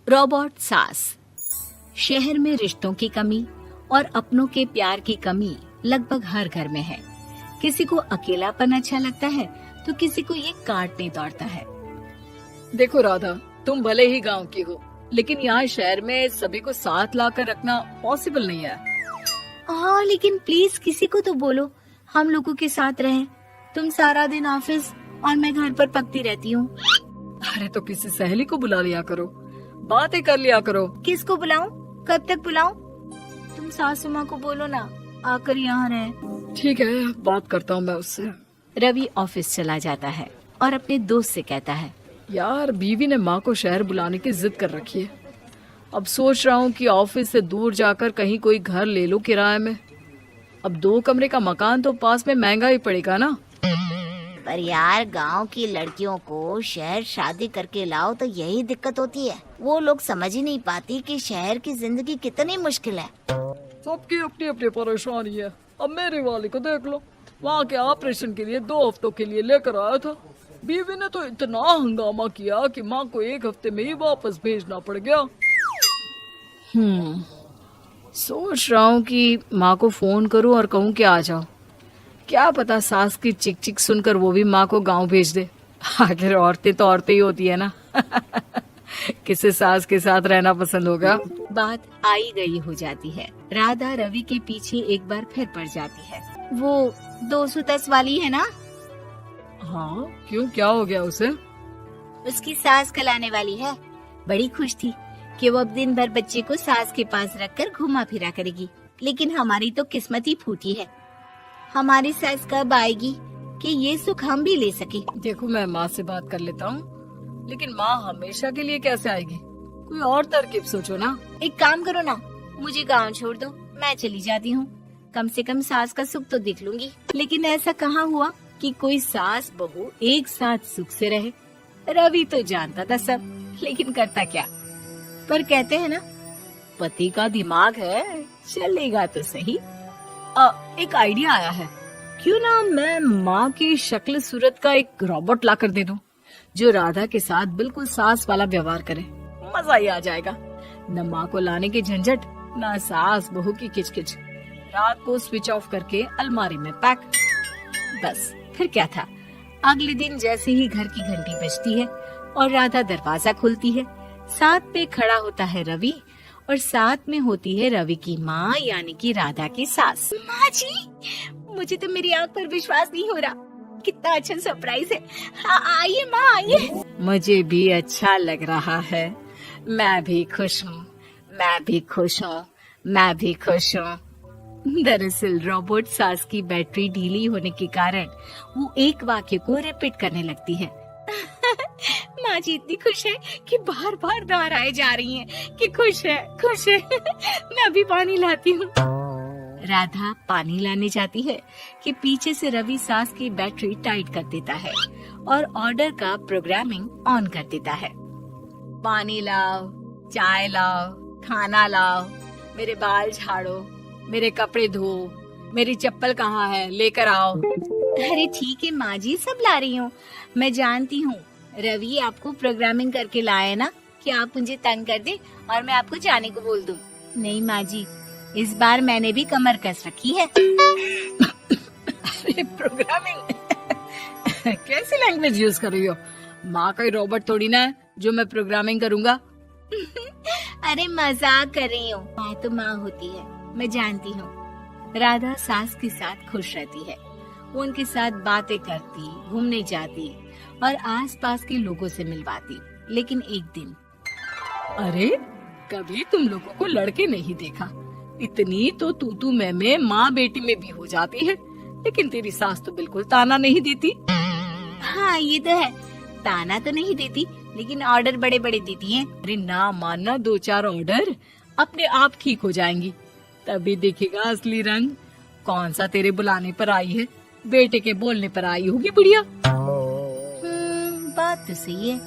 Robot सास। शहर में रिश्तों की कमी और अपनों के प्यार की कमी लगभग हर घर में है। किसी को अकेलापन अच्छा लगता है तो किसी को ये काटने दौड़ता है। देखो राधा, तुम भले ही गांव की हो, लेकिन यहाँ शहर में सभी को साथ लाकर रखना पॉसिबल नहीं है। हाँ, लेकिन प्लीज किसी को तो बोलो हम लोगों के साथ रहें। तुम सारा दिन ऑफिस और मैं घर पर पकती रहती हूँ। अरे तो किसी सहेली को बुला लिया करो, बातें कर लिया करो। किसको बुलाऊं? कब तक बुलाऊं? तुम सासू माँ को बोलो ना आकर यहाँ रहे। ठीक है, बात करता हूँ मैं उससे। रवि ऑफिस चला जाता है और अपने दोस्त से कहता है, यार बीवी ने माँ को शहर बुलाने की जिद कर रखी है। अब सोच रहा हूँ कि ऑफिस से दूर जाकर कहीं कोई घर ले लो किराए में। अब 2 कमरे का मकान तो पास में महंगा ही पड़ेगा ना। पर यार गांव की लड़कियों को शहर शादी करके लाओ तो यही दिक्कत होती है। वो लोग समझ ही नहीं पाती कि शहर की जिंदगी कितनी मुश्किल है। सबकी अपनी अपनी परेशानी है। अब मेरी वाली को देख लो, वहाँ के ऑपरेशन के लिए 2 हफ्तों के लिए लेकर आया था। बीवी ने तो इतना हंगामा किया कि माँ को 1 हफ्ते में ही वापस भेजना पड़ गया। सोच रहा हूँ कि माँ को फोन करूँ और कहूँ कि आ जाओ। क्या पता सास की चिक चिक सुनकर वो भी माँ को गांव भेज दे। आखिर औरतें तो औरतें ही होती है ना। किसे सास के साथ रहना पसंद होगा। बात आई गई हो जाती है। राधा रवि के पीछे एक बार फिर पड़ जाती है। वो 210 वाली है ना? हाँ, क्यों, क्या हो गया उसे? उसकी सास कलाने वाली है। बड़ी खुश थी कि वो अब दिन भर बच्चे को सास के पास रखकर घुमा फिरा करेगी। लेकिन हमारी तो किस्मत ही फूटी है। हमारी सास कब आएगी कि ये सुख हम भी ले सके? देखो, मैं माँ से बात कर लेता हूँ, लेकिन माँ हमेशा के लिए कैसे आएगी? कोई और तरकीब सोचो ना। एक काम करो ना, मुझे गांव छोड़ दो, मैं चली जाती हूँ। कम से कम सास का सुख तो देख लूंगी। लेकिन ऐसा कहाँ हुआ कि कोई सास बहू एक साथ सुख से रहे। रवि तो जानता था सब, लेकिन करता क्या। पर कहते हैं ना, पति का दिमाग है, चलेगा तो सही। एक आइडिया आया है। क्यों ना मैं माँ की शक्ल सूरत का एक रोबोट ला कर दे दूं, जो राधा के साथ बिल्कुल सास वाला व्यवहार करे। मजा ही आ जाएगा। न माँ को लाने की झंझट, न सास बहू की किचकिच। रात को स्विच ऑफ करके अलमारी में पैक। बस फिर क्या था। अगले दिन जैसे ही घर की घंटी बजती है और राधा दरवाजा खोलती है, साथ पे खड़ा होता है रवि और साथ में होती है रवि की माँ यानी कि राधा की सास। माँ जी, मुझे तो मेरी आँख पर विश्वास नहीं हो रहा। कितना अच्छा सरप्राइज है। हाँ, आइए माँ, आइए। मुझे भी अच्छा लग रहा है। मैं भी खुश हूँ, मैं भी खुश हूँ, मैं भी खुश हूँ। दरअसल रोबोट सास की बैटरी ढीली होने के कारण वो एक वाक्य को रिपीट करने लगती है। माँ जी इतनी खुश है कि बार बार दोहराए जा रही हैं कि खुश है, खुश है। मैं अभी पानी लाती हूँ। राधा पानी लाने जाती है कि पीछे से रवि सास की बैटरी टाइट कर देता है और ऑर्डर का प्रोग्रामिंग ऑन कर देता है। पानी लाओ, चाय लाओ, खाना लाओ, मेरे बाल झाड़ो, मेरे कपड़े धो, मेरी चप्पल कहाँ है, लेकर आओ। अरे ठीक है माँ जी, सब ला रही हूँ। मैं जानती हूँ रवि आपको प्रोग्रामिंग करके लाए ना कि आप मुझे तंग कर दे और मैं आपको जाने को बोल दूं। नहीं माँ जी, इस बार मैंने भी कमर कस रखी है। प्रोग्रामिंग कैसी लैंग्वेज यूज कर रही हो? माँ का रोबोट थोड़ी ना है जो मैं प्रोग्रामिंग करूँगा। अरे मजाक कर रही हूँ। माँ तो माँ होती है, मैं जानती हूँ। राधा सास के साथ खुश रहती है। वो उनके साथ बातें करती, घूमने जाती और आसपास के लोगों से मिलवाती। लेकिन एक दिन, अरे कभी तुम लोगों को लड़के नहीं देखा। इतनी तो तू मैं माँ बेटी में भी हो जाती है, लेकिन तेरी सास तो बिल्कुल ताना नहीं देती। हाँ ये तो है, ताना तो नहीं देती लेकिन ऑर्डर बड़े बड़े देती है। अरे ना मानना, 2-4 ऑर्डर अपने आप ठीक हो जाएंगी। तभी देखेगा असली रंग। कौन सा तेरे बुलाने पर आई है, बेटे के बोलने पर आई होगी बुढ़िया। बात तो सही है,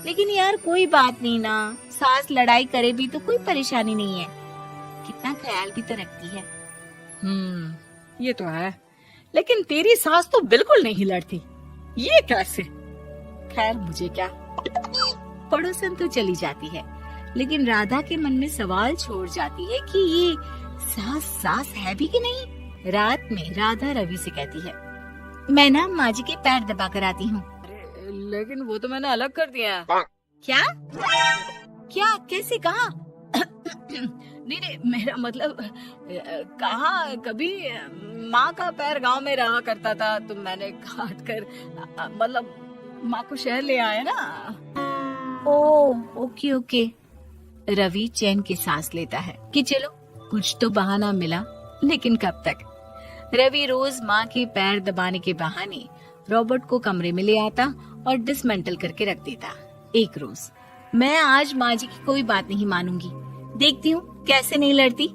लेकिन यार कोई बात नहीं ना, सास लड़ाई करे भी तो कोई परेशानी नहीं है। कितना ख्याल भी तो रखती है। ये तो है, लेकिन तेरी सास तो बिल्कुल नहीं लड़ती। ये कैसे? खैर मुझे क्या। पड़ोसन तो चली जाती है। लेकिन राधा के मन में सवाल छोड़ जाती है कि ये सास सास है भी कि नहीं। रात में राधा रवि से कहती है, मैं ना माँ जी के पैर दबा कर आती हूँ। लेकिन वो तो मैंने अलग कर दिया है। क्या क्या कैसे कहा? नहीं, मेरा मतलब कहाँ कभी माँ का पैर गांव में रहा करता था तो मैंने काट कर मतलब माँ को शहर ले आया ना। Okay okay. रवि चैन की सांस लेता है कि चलो कुछ तो बहाना मिला, लेकिन कब तक। रवि रोज माँ के पैर दबाने के बहाने रॉबर्ट को कमरे में ले आता और डिसमेंटल करके रख देता। एक रोज, मैं आज माँ जी की कोई बात नहीं मानूंगी, देखती हूँ कैसे नहीं लड़ती।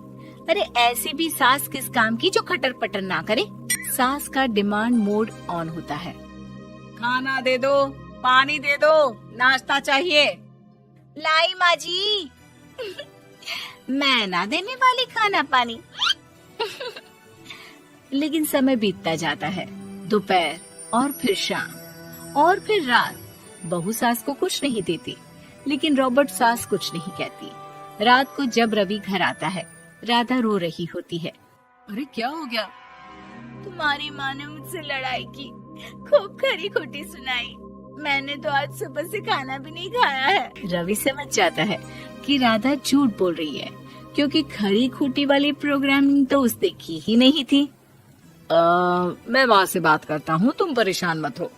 अरे ऐसी भी सास किस काम की जो खटर पटर ना करे। सास का डिमांड मोड ऑन होता है। खाना दे दो, पानी दे दो, नाश्ता चाहिए। लाई माँ जी। मैं ना देने वाली खाना पानी। लेकिन समय बीतता जाता है। दोपहर और फिर शाम और फिर रात। बहू सास को कुछ नहीं देती, लेकिन रॉबर्ट सास कुछ नहीं कहती। रात को जब रवि घर आता है, राधा रो रही होती है। अरे क्या हो गया? तुम्हारी माँ ने मुझसे लड़ाई की, खूब खरी खोटी सुनाई। मैंने तो आज सुबह से खाना भी नहीं खाया है। रवि समझ जाता है कि राधा झूठ बोल रही है, क्योंकि खरी खोटी वाली प्रोग्रामिंग तो उसने की ही नहीं थी। मैं माँ से बात करता हूँ, तुम परेशान मत हो।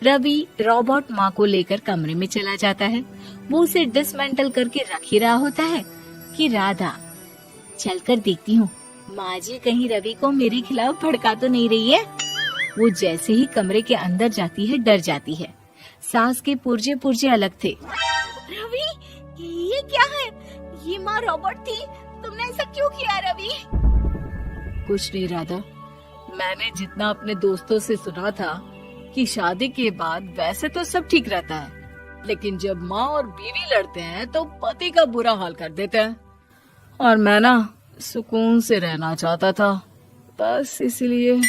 रवि रॉबर्ट माँ को लेकर कमरे में चला जाता है। वो उसे डिसमेंटल करके रख ही रहा होता है कि राधा, चलकर देखती हूँ माँ जी कहीं रवि को मेरे खिलाफ भड़का तो नहीं रही है। वो जैसे ही कमरे के अंदर जाती है, डर जाती है। सास के पुर्जे पुर्जे अलग थे। रवि, ये क्या है? ये माँ रॉबर्ट थी, तुमने ऐसा क्यों किया रवि? कुछ नहीं राधा, मैंने जितना अपने दोस्तों से सुना था कि शादी के बाद वैसे तो सब ठीक रहता है, लेकिन जब माँ और बीवी लड़ते हैं तो पति का बुरा हाल कर देते हैं। और मैं ना सुकून से रहना चाहता था, बस इसलिए।